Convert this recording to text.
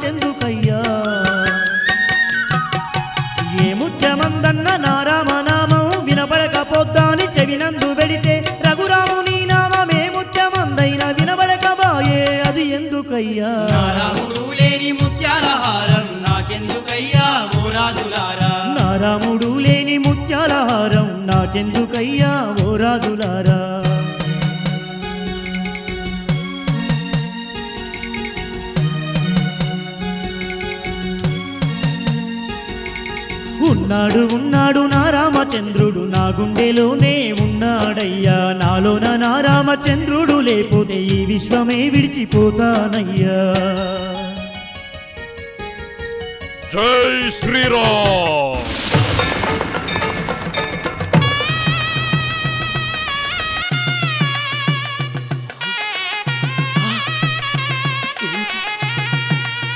నాకెందుకయ్యా ఏ ముత్యమందన్న నా రామనామం వినబడకపోద్దాని చెవినందు వెడితే రఘురాముని నామమే ముత్యమందైన వినబడకబాయే అది ఎందుకయ్యా రాముడు లేని ముత్యాల హారం నాకెందుకయ్యా ఓ రాజులారా రాముడు లేని ముత్యాల హారం నాకెందుకయ్యా ఓ రాజులారా ఉన్నాడు ఉన్నాడు నా రామచంద్రుడు నా గుండెలోనే ఉన్నాడయ్యా నాలోన నా రామచంద్రుడు లేకపోతే ఈ విశ్వమే విడిచిపోతానయ్యా జై శ్రీరామ్.